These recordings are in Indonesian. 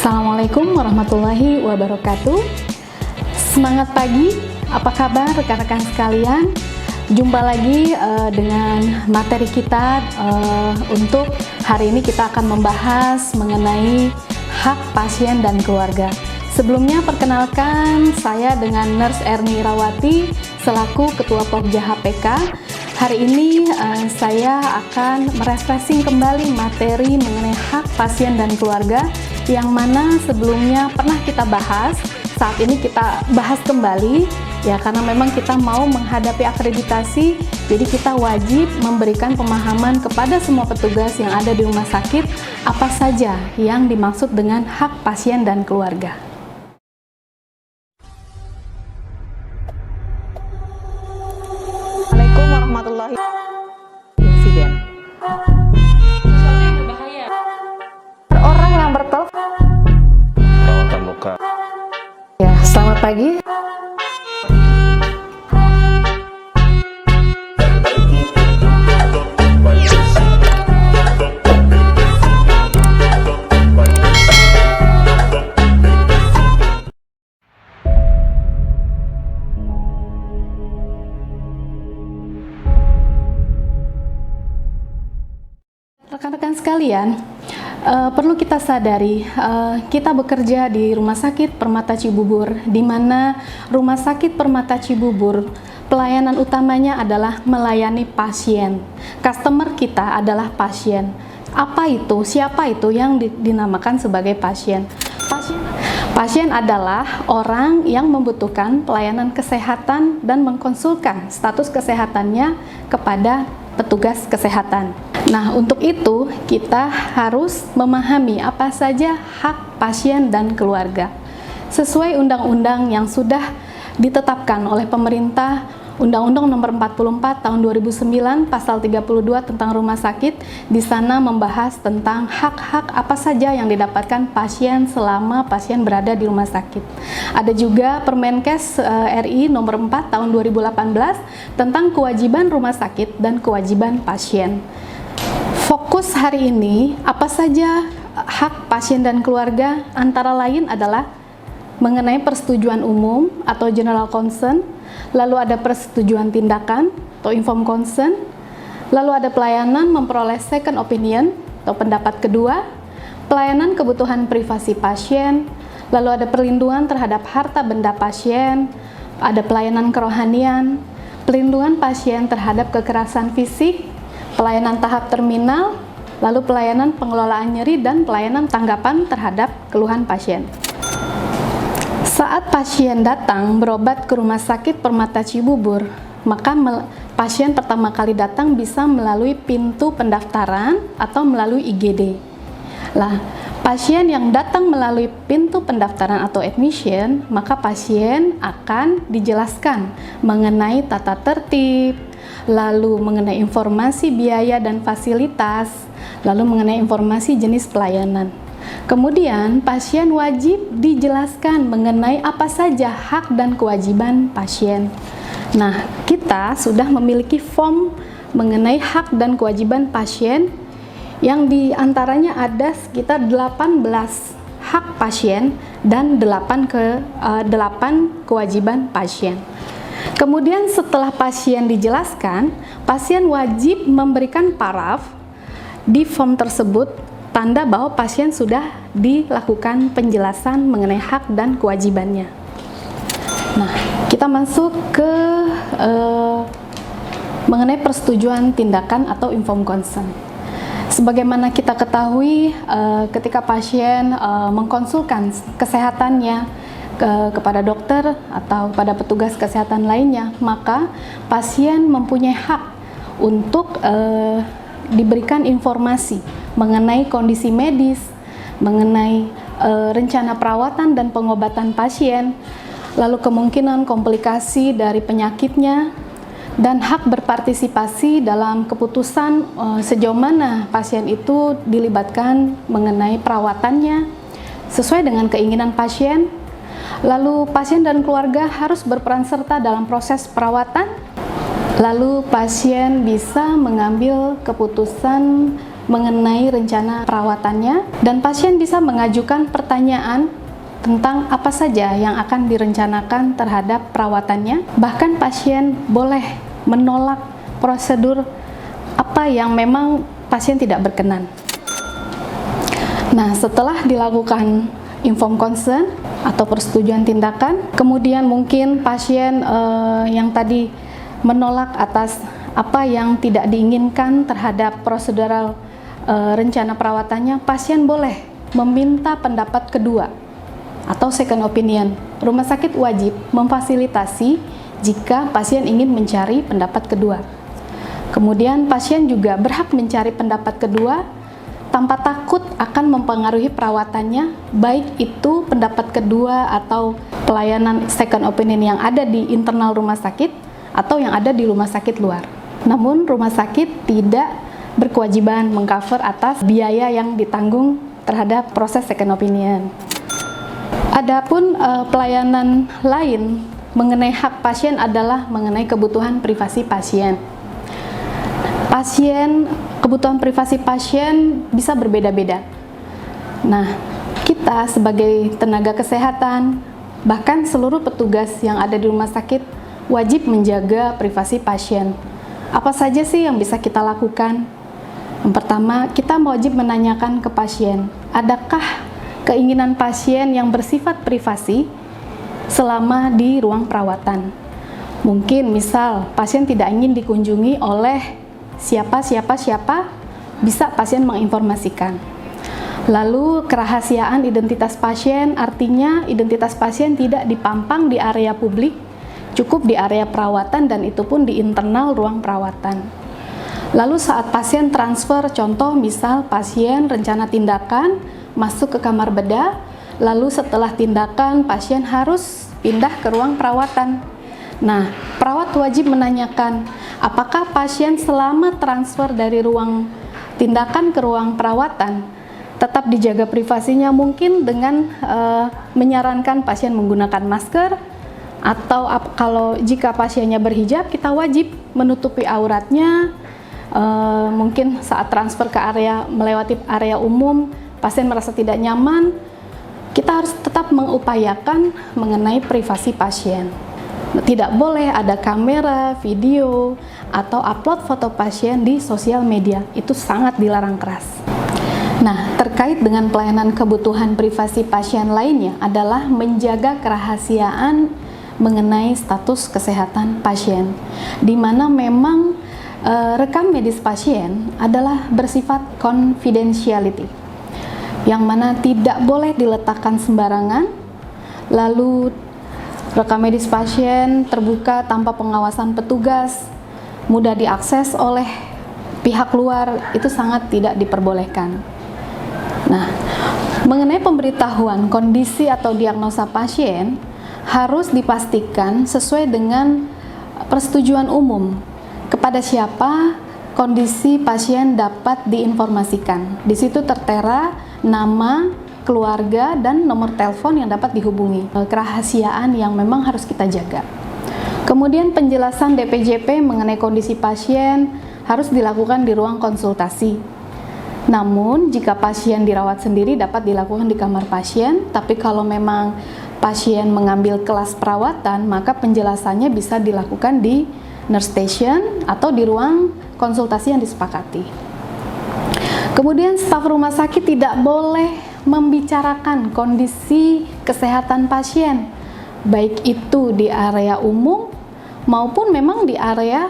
Assalamualaikum warahmatullahi wabarakatuh. Semangat pagi, apa kabar rekan-rekan sekalian? Jumpa lagi dengan materi kita. Untuk hari ini kita akan membahas mengenai hak pasien dan keluarga. Sebelumnya perkenalkan, saya dengan Nurse Erni Rawati selaku Ketua Pokja HPK. Hari ini saya akan merefreshing kembali materi mengenai hak pasien dan keluarga yang mana sebelumnya pernah kita bahas. Saat ini kita bahas kembali ya, karena memang kita mau menghadapi akreditasi, jadi kita wajib memberikan pemahaman kepada semua petugas yang ada di rumah sakit apa saja yang dimaksud dengan hak pasien dan keluarga. Assalamualaikum warahmatullahi insiden. Orang yang bertelepon. Perawatan luka. Ya, selamat pagi. Rekan-rekan sekalian, perlu kita sadari, kita bekerja di Rumah Sakit Permata Cibubur, di mana Rumah Sakit Permata Cibubur pelayanan utamanya adalah melayani pasien. Customer kita adalah pasien. Apa itu? Siapa itu yang dinamakan sebagai pasien? Pasien adalah orang yang membutuhkan pelayanan kesehatan dan mengkonsulkan status kesehatannya kepada petugas kesehatan. Nah, untuk itu kita harus memahami apa saja hak pasien dan keluarga. Sesuai undang-undang yang sudah ditetapkan oleh pemerintah, Undang-Undang Nomor 44 Tahun 2009 Pasal 32 tentang rumah sakit, di sana membahas tentang hak-hak apa saja yang didapatkan pasien selama pasien berada di rumah sakit. Ada juga Permenkes RI Nomor 4 Tahun 2018 tentang kewajiban rumah sakit dan kewajiban pasien. Fokus hari ini, apa saja hak pasien dan keluarga, antara lain adalah mengenai persetujuan umum atau general consent, lalu ada persetujuan tindakan atau informed consent, lalu ada pelayanan memperoleh second opinion atau pendapat kedua, pelayanan kebutuhan privasi pasien, lalu ada perlindungan terhadap harta benda pasien, ada pelayanan kerohanian, pelindungan pasien terhadap kekerasan fisik, pelayanan tahap terminal, lalu pelayanan pengelolaan nyeri, dan pelayanan tanggapan terhadap keluhan pasien. Saat pasien datang berobat ke Rumah Sakit Permata Cibubur, maka pasien pertama kali datang bisa melalui pintu pendaftaran atau melalui IGD. Lah, pasien yang datang melalui pintu pendaftaran atau admission, maka pasien akan dijelaskan mengenai tata tertib, lalu mengenai informasi biaya dan fasilitas, lalu mengenai informasi jenis pelayanan. Kemudian pasien wajib dijelaskan mengenai apa saja hak dan kewajiban pasien. Nah, kita sudah memiliki form mengenai hak dan kewajiban pasien yang diantaranya ada sekitar 18 hak pasien dan 8 kewajiban pasien. Kemudian setelah pasien dijelaskan, pasien wajib memberikan paraf di form tersebut, tanda bahwa pasien sudah dilakukan penjelasan mengenai hak dan kewajibannya. Nah, kita masuk ke mengenai persetujuan tindakan atau informed consent. Sebagaimana kita ketahui, ketika pasien mengkonsulkan kesehatannya kepada dokter atau pada petugas kesehatan lainnya, maka pasien mempunyai hak untuk diberikan informasi mengenai kondisi medis, mengenai rencana perawatan dan pengobatan pasien, lalu kemungkinan komplikasi dari penyakitnya, dan hak berpartisipasi dalam keputusan sejauh mana pasien itu dilibatkan mengenai perawatannya sesuai dengan keinginan pasien. Lalu pasien dan keluarga harus berperan serta dalam proses perawatan. Lalu pasien bisa mengambil keputusan mengenai rencana perawatannya, dan pasien bisa mengajukan pertanyaan tentang apa saja yang akan direncanakan terhadap perawatannya. Bahkan pasien boleh menolak prosedur apa yang memang pasien tidak berkenan. Nah, setelah dilakukan informed consent atau persetujuan tindakan, kemudian mungkin pasien yang tadi menolak atas apa yang tidak diinginkan terhadap prosedural rencana perawatannya, pasien boleh meminta pendapat kedua atau second opinion. Rumah sakit wajib memfasilitasi jika pasien ingin mencari pendapat kedua. Kemudian pasien juga berhak mencari pendapat kedua tanpa takut akan mempengaruhi perawatannya, baik itu pendapat kedua atau pelayanan second opinion yang ada di internal rumah sakit atau yang ada di rumah sakit luar. Namun rumah sakit tidak berkewajiban mengcover atas biaya yang ditanggung terhadap proses second opinion. Adapun pelayanan lain mengenai hak pasien adalah mengenai kebutuhan privasi pasien. Kebutuhan privasi pasien bisa berbeda-beda. Nah, kita sebagai tenaga kesehatan, bahkan seluruh petugas yang ada di rumah sakit wajib menjaga privasi pasien. Apa saja sih yang bisa kita lakukan? Yang pertama, kita wajib menanyakan ke pasien, adakah keinginan pasien yang bersifat privasi selama di ruang perawatan. Mungkin misal pasien tidak ingin dikunjungi oleh siapa, bisa pasien menginformasikan. Lalu kerahasiaan identitas pasien, artinya identitas pasien tidak dipampang di area publik, cukup di area perawatan dan itu pun di internal ruang perawatan. Lalu saat pasien transfer, contoh misal pasien rencana tindakan masuk ke kamar bedah, lalu setelah tindakan pasien harus pindah ke ruang perawatan. Nah, perawat wajib menanyakan apakah pasien selama transfer dari ruang tindakan ke ruang perawatan tetap dijaga privasinya, mungkin dengan menyarankan pasien menggunakan masker, atau kalau jika pasiennya berhijab kita wajib menutupi auratnya. Mungkin saat transfer ke area melewati area umum pasien merasa tidak nyaman, kita harus tetap mengupayakan mengenai privasi pasien. Tidak boleh ada kamera, video, atau upload foto pasien di sosial media, itu sangat dilarang keras. Nah, terkait dengan pelayanan kebutuhan privasi pasien lainnya adalah menjaga kerahasiaan mengenai status kesehatan pasien, di mana memang rekam medis pasien adalah bersifat confidentiality, yang mana tidak boleh diletakkan sembarangan. Lalu rekam medis pasien terbuka tanpa pengawasan petugas, mudah diakses oleh pihak luar, itu sangat tidak diperbolehkan. Nah, mengenai pemberitahuan kondisi atau diagnosa pasien harus dipastikan sesuai dengan persetujuan umum. Kepada siapa kondisi pasien dapat diinformasikan. Di situ tertera nama, keluarga, dan nomor telepon yang dapat dihubungi. Kerahasiaan yang memang harus kita jaga. Kemudian penjelasan DPJP mengenai kondisi pasien harus dilakukan di ruang konsultasi. Namun, jika pasien dirawat sendiri dapat dilakukan di kamar pasien, tapi kalau memang pasien mengambil kelas perawatan, maka penjelasannya bisa dilakukan di nurse station atau di ruang konsultasi yang disepakati. Kemudian staf rumah sakit tidak boleh membicarakan kondisi kesehatan pasien, baik itu di area umum maupun memang di area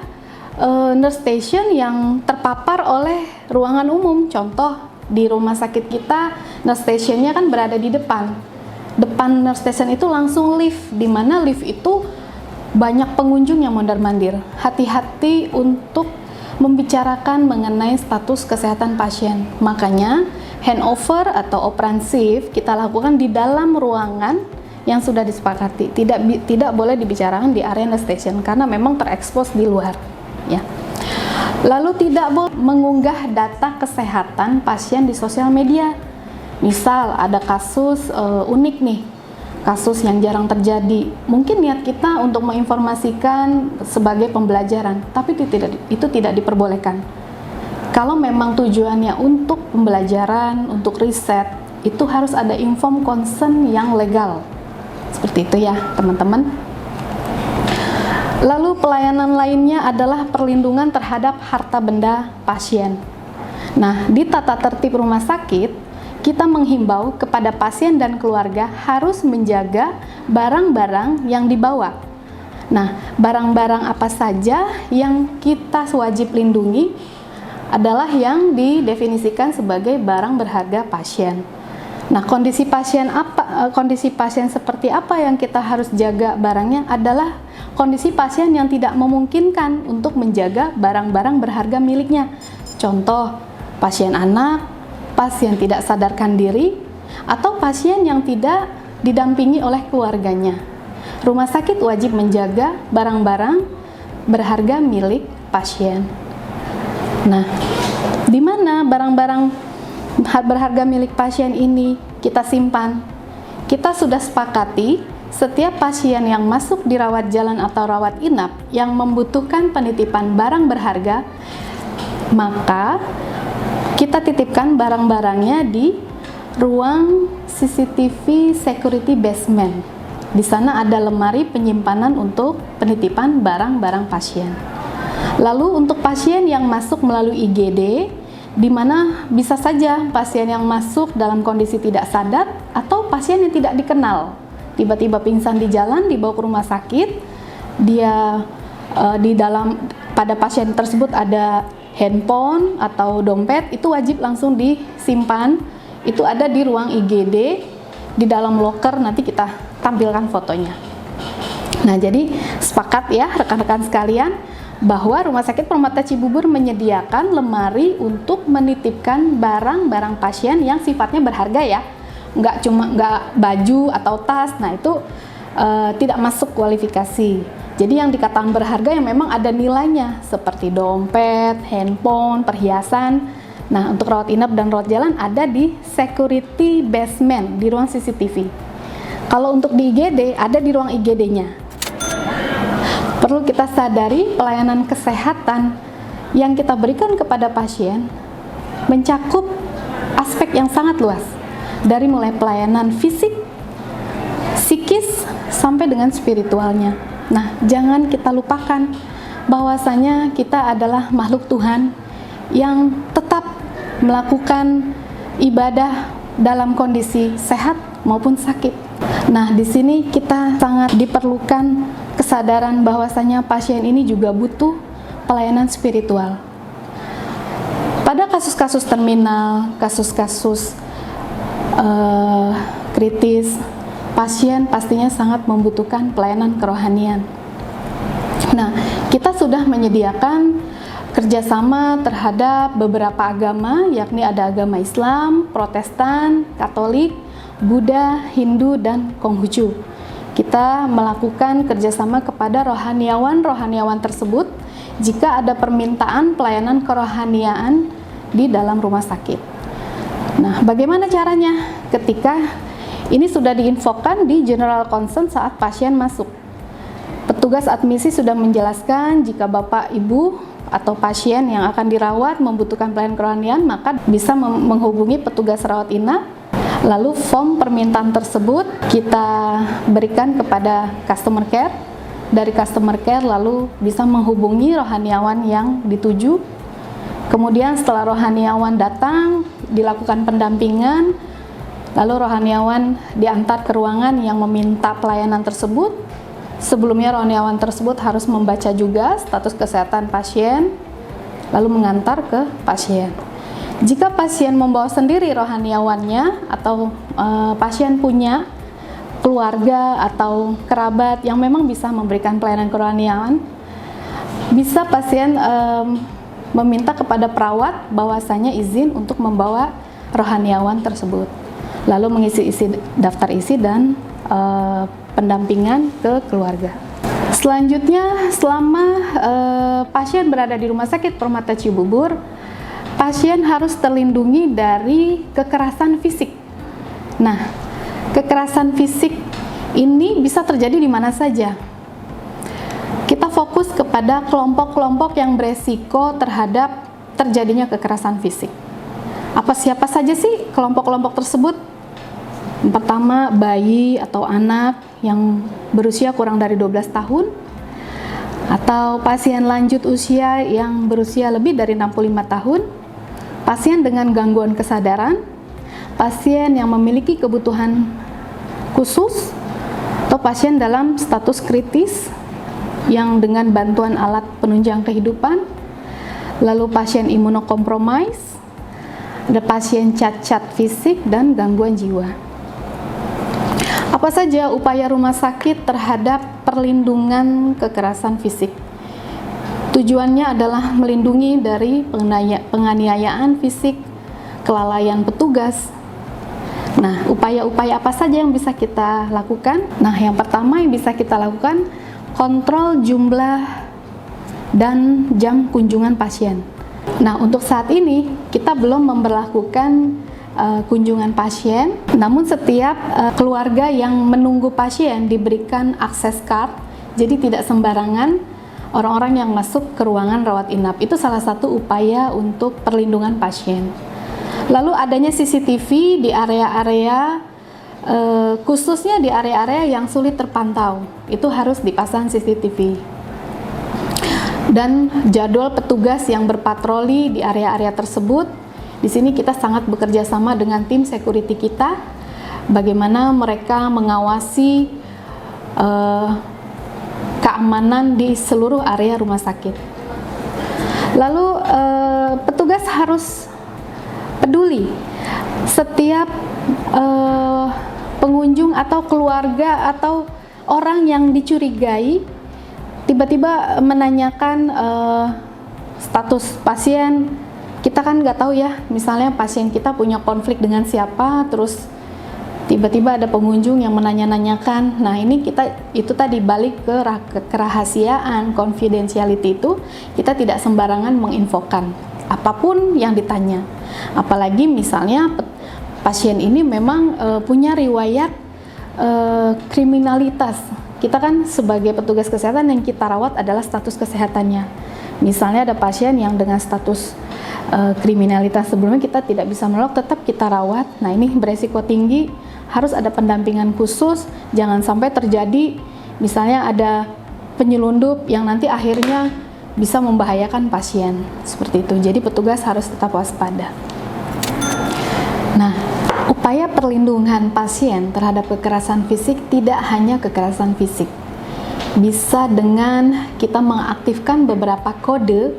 nurse station yang terpapar oleh ruangan umum. Contoh di rumah sakit kita, nurse stationnya kan berada di depan nurse station itu langsung lift, di mana lift itu banyak pengunjung yang mondar-mandir. Hati-hati untuk membicarakan mengenai status kesehatan pasien. Makanya handover atau operasif kita lakukan di dalam ruangan yang sudah disepakati. Tidak boleh dibicarakan di area nurse station karena memang terekspos di luar, ya. Lalu tidak boleh mengunggah data kesehatan pasien di sosial media. Misal ada kasus unik nih, kasus yang jarang terjadi, mungkin niat kita untuk menginformasikan sebagai pembelajaran, tapi itu tidak diperbolehkan. Kalau memang tujuannya untuk pembelajaran, untuk riset, itu harus ada informed consent yang legal. Seperti itu ya, teman-teman. Lalu pelayanan lainnya adalah perlindungan terhadap harta benda pasien. Nah, di tata tertib rumah sakit, kita menghimbau kepada pasien dan keluarga harus menjaga barang-barang yang dibawa. Nah, barang-barang apa saja yang kita wajib lindungi adalah yang didefinisikan sebagai barang berharga pasien. Nah, kondisi pasien seperti apa yang kita harus jaga barangnya adalah kondisi pasien yang tidak memungkinkan untuk menjaga barang-barang berharga miliknya. Contoh, pasien anak, pasien tidak sadarkan diri, atau pasien yang tidak didampingi oleh keluarganya. Rumah sakit wajib menjaga barang-barang berharga milik pasien. Nah, di mana barang-barang berharga milik pasien ini kita simpan? Kita sudah sepakati setiap pasien yang masuk di rawat jalan atau rawat inap yang membutuhkan penitipan barang berharga, maka kita titipkan barang-barangnya di ruang CCTV security basement. Di sana ada lemari penyimpanan untuk penitipan barang-barang pasien. Lalu untuk pasien yang masuk melalui IGD, di mana bisa saja pasien yang masuk dalam kondisi tidak sadar atau pasien yang tidak dikenal, tiba-tiba pingsan di jalan, dibawa ke rumah sakit, dia pada pasien tersebut ada handphone atau dompet, itu wajib langsung disimpan. Itu ada di ruang IGD, di dalam loker, nanti kita tampilkan fotonya. Nah, jadi sepakat ya rekan-rekan sekalian bahwa Rumah Sakit Permata Cibubur menyediakan lemari untuk menitipkan barang-barang pasien yang sifatnya berharga ya, nggak baju atau tas. Nah, itu tidak masuk kualifikasi. Jadi yang dikatakan berharga yang memang ada nilainya seperti dompet, handphone, perhiasan. Nah, untuk rawat inap dan rawat jalan ada di security basement, di ruang CCTV. Kalau untuk di IGD ada di ruang IGD-nya. Perlu kita sadari pelayanan kesehatan yang kita berikan kepada pasien mencakup aspek yang sangat luas, dari mulai pelayanan fisik, psikis, sampai dengan spiritualnya. Nah, jangan kita lupakan bahwasanya kita adalah makhluk Tuhan yang tetap melakukan ibadah dalam kondisi sehat maupun sakit. Nah, di sini kita sangat diperlukan kesadaran bahwasanya pasien ini juga butuh pelayanan spiritual. Pada kasus-kasus terminal, kasus-kasus kritis, pasien pastinya sangat membutuhkan pelayanan kerohanian. Nah, kita sudah menyediakan kerjasama terhadap beberapa agama, yakni ada agama Islam, Protestan, Katolik, Buddha, Hindu, dan Konghucu. Kita melakukan kerjasama kepada rohaniawan-rohaniawan tersebut jika ada permintaan pelayanan kerohaniaan di dalam rumah sakit. Nah, bagaimana caranya? Ketika ini sudah diinfokan di general concern saat pasien masuk. Petugas admisi sudah menjelaskan jika Bapak, Ibu, atau pasien yang akan dirawat membutuhkan pelayanan kerohanian, maka bisa menghubungi petugas rawat inap. Lalu form permintaan tersebut kita berikan kepada customer care. Dari customer care lalu bisa menghubungi rohaniawan yang dituju. Kemudian setelah rohaniawan datang, dilakukan pendampingan. Lalu rohaniawan diantar ke ruangan yang meminta pelayanan tersebut. Sebelumnya rohaniawan tersebut harus membaca juga status kesehatan pasien, lalu mengantar ke pasien. Jika pasien membawa sendiri rohaniawannya atau pasien punya keluarga atau kerabat yang memang bisa memberikan pelayanan kerohaniaan, bisa pasien meminta kepada perawat bahwasanya izin untuk membawa rohaniawan tersebut, lalu mengisi daftar isi dan pendampingan ke keluarga. Selanjutnya, selama pasien berada di Rumah Sakit Permata Cibubur, pasien harus terlindungi dari kekerasan fisik. Nah, kekerasan fisik ini bisa terjadi di mana saja. Kita fokus kepada kelompok-kelompok yang beresiko terhadap terjadinya kekerasan fisik. Siapa saja sih kelompok-kelompok tersebut? Yang pertama, bayi atau anak yang berusia kurang dari 12 tahun, atau pasien lanjut usia yang berusia lebih dari 65 tahun, pasien dengan gangguan kesadaran, pasien yang memiliki kebutuhan khusus, atau pasien dalam status kritis yang dengan bantuan alat penunjang kehidupan, lalu pasien imunokompromis, ada pasien cacat fisik dan gangguan jiwa. Apa saja upaya rumah sakit terhadap perlindungan kekerasan fisik? Tujuannya adalah melindungi dari penganiayaan fisik, kelalaian petugas. Nah, upaya-upaya apa saja yang bisa kita lakukan? Nah, yang pertama yang bisa kita lakukan, kontrol jumlah dan jam kunjungan pasien. Nah, untuk saat ini kita belum memberlakukan kunjungan pasien, namun setiap keluarga yang menunggu pasien diberikan akses card, jadi tidak sembarangan orang-orang yang masuk ke ruangan rawat inap. Itu salah satu upaya untuk perlindungan pasien. Lalu adanya CCTV di area-area, khususnya di area-area yang sulit terpantau, itu harus dipasang CCTV. Dan jadwal petugas yang berpatroli di area-area tersebut, di sini kita sangat bekerja sama dengan tim security kita, bagaimana mereka mengawasi keamanan di seluruh area rumah sakit. Lalu petugas harus peduli setiap pengunjung atau keluarga atau orang yang dicurigai tiba-tiba menanyakan status pasien. Kita kan nggak tahu ya, misalnya pasien kita punya konflik dengan siapa, terus tiba-tiba ada pengunjung yang menanya-nanyakan. Nah, ini itu tadi balik ke kerahasiaan, confidentiality itu, kita tidak sembarangan menginfokan apapun yang ditanya. Apalagi misalnya pasien ini memang punya riwayat kriminalitas. Kita kan sebagai petugas kesehatan yang kita rawat adalah status kesehatannya. Misalnya ada pasien yang dengan status kriminalitas sebelumnya kita tidak bisa menolak, tetap kita rawat. Nah, ini beresiko tinggi, harus ada pendampingan khusus, jangan sampai terjadi misalnya ada penyelundup yang nanti akhirnya bisa membahayakan pasien, seperti itu. Jadi petugas harus tetap waspada. Nah, upaya perlindungan pasien terhadap kekerasan fisik tidak hanya kekerasan fisik. Bisa dengan kita mengaktifkan beberapa kode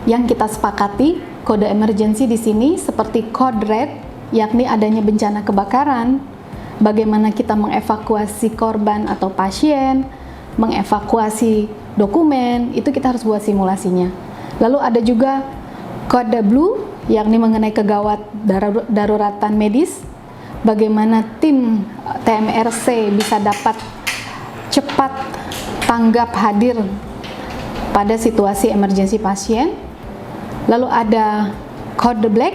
yang kita sepakati, kode emergency di sini seperti code red, yakni adanya bencana kebakaran, bagaimana kita mengevakuasi korban atau pasien, mengevakuasi dokumen, itu kita harus buat simulasinya. Lalu ada juga kode blue, yakni mengenai kegawat daruratan medis, bagaimana tim TMRC bisa dapat cepat tanggap hadir pada situasi emergensi pasien. Lalu ada kode black,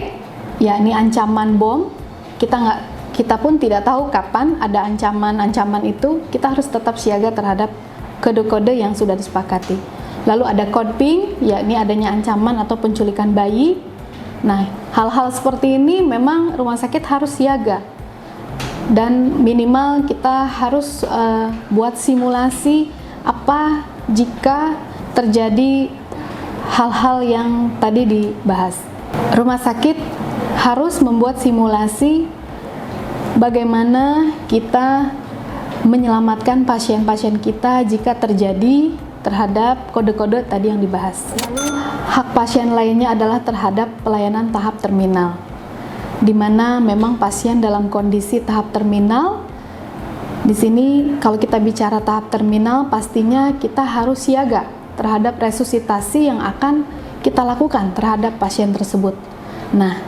yakni ancaman bom. Kita pun tidak tahu kapan ada ancaman itu, kita harus tetap siaga terhadap kode-kode yang sudah disepakati. Lalu ada code pink, yakni adanya ancaman atau penculikan bayi. Nah, hal-hal seperti ini memang rumah sakit harus siaga. Dan minimal kita harus buat simulasi apa jika terjadi hal-hal yang tadi dibahas. Rumah sakit harus membuat simulasi bagaimana kita menyelamatkan pasien-pasien kita jika terjadi terhadap kode-kode tadi yang dibahas. Hak pasien lainnya adalah terhadap pelayanan tahap terminal, di mana memang pasien dalam kondisi tahap terminal. Di sini kalau kita bicara tahap terminal, pastinya kita harus siaga terhadap resusitasi yang akan kita lakukan terhadap pasien tersebut. Nah,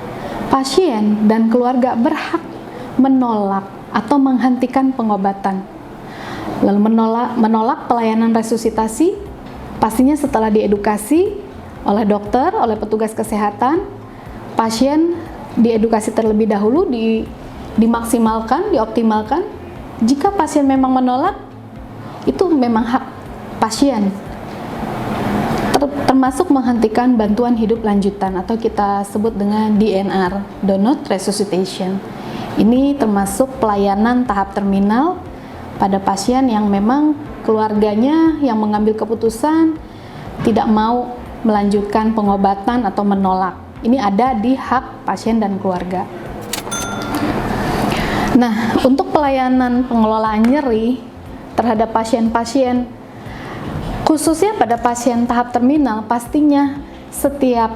pasien dan keluarga berhak menolak atau menghentikan pengobatan. Lalu menolak pelayanan resusitasi, pastinya setelah diedukasi oleh dokter, oleh petugas kesehatan, pasien diedukasi terlebih dahulu, dimaksimalkan, dioptimalkan. Jika pasien memang menolak, itu memang hak pasien. termasuk menghentikan bantuan hidup lanjutan atau kita sebut dengan DNR, Do Not Resuscitation. Ini termasuk pelayanan tahap terminal pada pasien yang memang keluarganya yang mengambil keputusan tidak mau melanjutkan pengobatan atau menolak. Ini ada di hak pasien dan keluarga. Nah, untuk pelayanan pengelolaan nyeri terhadap pasien-pasien, khususnya pada pasien tahap terminal, pastinya setiap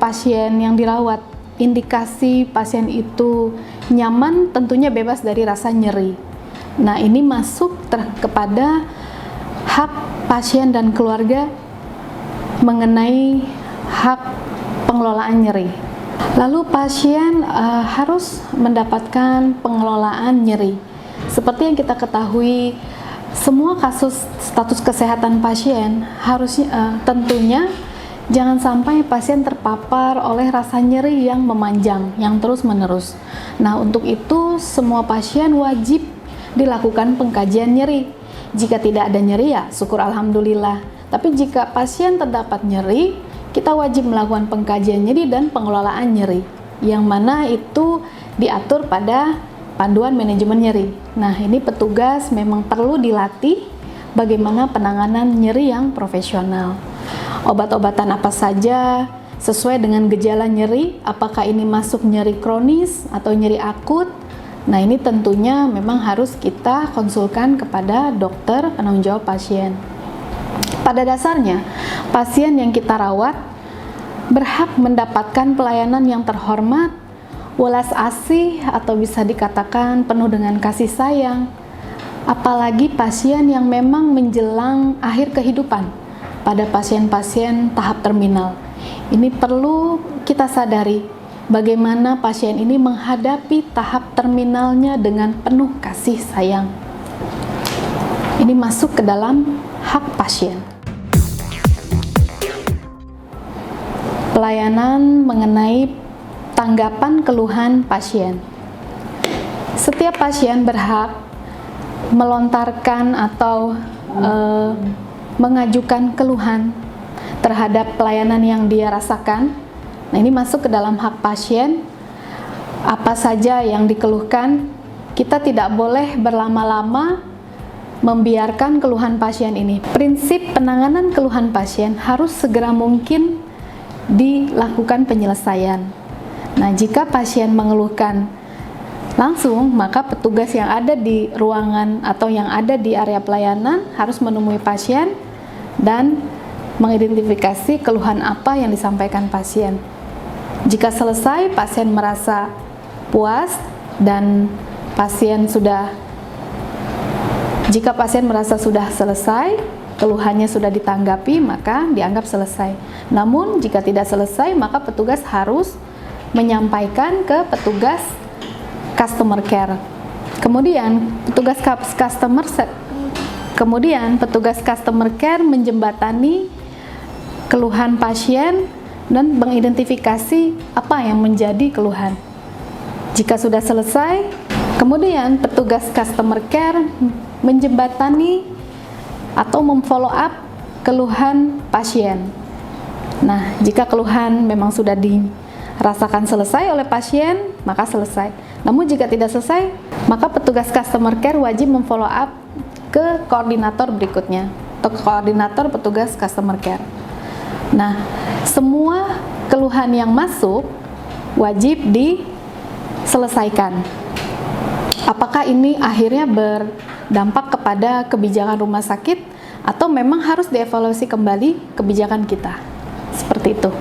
pasien yang dirawat, indikasi pasien itu nyaman, tentunya bebas dari rasa nyeri. Nah, ini masuk kepada hak pasien dan keluarga mengenai hak pengelolaan nyeri. Lalu pasien harus mendapatkan pengelolaan nyeri. Seperti yang kita ketahui, semua kasus status kesehatan pasien harusnya tentunya jangan sampai pasien terpapar oleh rasa nyeri yang memanjang, yang terus-menerus. Nah, untuk itu semua pasien wajib dilakukan pengkajian nyeri. Jika tidak ada nyeri ya syukur alhamdulillah. Tapi jika pasien terdapat nyeri, kita wajib melakukan pengkajian nyeri dan pengelolaan nyeri, yang mana itu diatur pada panduan manajemen nyeri. Nah, ini petugas memang perlu dilatih bagaimana penanganan nyeri yang profesional. Obat-obatan apa saja sesuai dengan gejala nyeri, apakah ini masuk nyeri kronis atau nyeri akut. Nah, ini tentunya memang harus kita konsulkan kepada dokter penanggung jawab pasien. Pada dasarnya, pasien yang kita rawat berhak mendapatkan pelayanan yang terhormat, welas asih atau bisa dikatakan penuh dengan kasih sayang, apalagi pasien yang memang menjelang akhir kehidupan pada pasien-pasien tahap terminal. Ini perlu kita sadari bagaimana pasien ini menghadapi tahap terminalnya dengan penuh kasih sayang. Ini masuk ke dalam hak pasien. Pelayanan mengenai tanggapan keluhan pasien. Setiap pasien berhak melontarkan atau mengajukan keluhan terhadap pelayanan yang dia rasakan. Nah, ini masuk ke dalam hak pasien. Apa saja yang dikeluhkan, kita tidak boleh berlama-lama membiarkan keluhan pasien ini. Prinsip penanganan keluhan pasien harus segera mungkin dilakukan penyelesaian. Nah, jika pasien mengeluhkan langsung, maka petugas yang ada di ruangan atau yang ada di area pelayanan harus menemui pasien dan mengidentifikasi keluhan apa yang disampaikan pasien. Jika selesai, pasien merasa puas dan jika pasien merasa sudah selesai, keluhannya sudah ditanggapi, maka dianggap selesai. Namun, jika tidak selesai, maka petugas harus menyampaikan ke petugas customer care. Kemudian petugas customer care menjembatani keluhan pasien dan mengidentifikasi apa yang menjadi keluhan. Jika sudah selesai, kemudian petugas customer care menjembatani atau memfollow up keluhan pasien. Nah, jika keluhan memang sudah dirasakan selesai oleh pasien, maka selesai. Namun jika tidak selesai, maka petugas customer care wajib memfollow up ke koordinator berikutnya atau koordinator petugas customer care. Nah, semua keluhan yang masuk wajib diselesaikan. Apakah ini akhirnya berdampak kepada kebijakan rumah sakit atau memang harus dievaluasi kembali kebijakan kita? Seperti itu.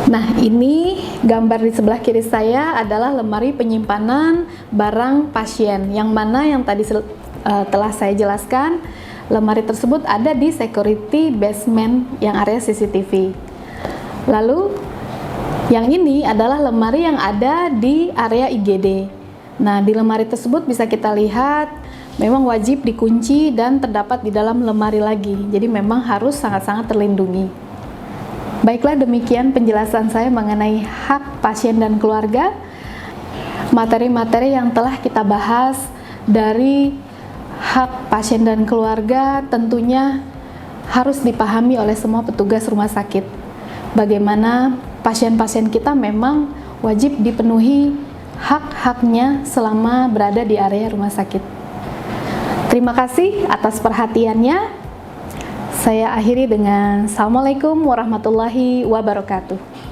Nah, ini gambar di sebelah kiri saya adalah lemari penyimpanan barang pasien, yang mana yang tadi telah saya jelaskan, lemari tersebut ada di security basement yang area CCTV. Lalu, yang ini adalah lemari yang ada di area IGD. Nah, di lemari tersebut bisa kita lihat memang wajib dikunci dan terdapat di dalam lemari lagi. Jadi memang harus sangat-sangat terlindungi. Baiklah, demikian penjelasan saya mengenai hak pasien dan keluarga. Materi-materi yang telah kita bahas dari hak pasien dan keluarga tentunya harus dipahami oleh semua petugas rumah sakit. Bagaimana pasien-pasien kita memang wajib dipenuhi hak-haknya selama berada di area rumah sakit. Terima kasih atas perhatiannya. Saya akhiri dengan Assalamualaikum warahmatullahi wabarakatuh.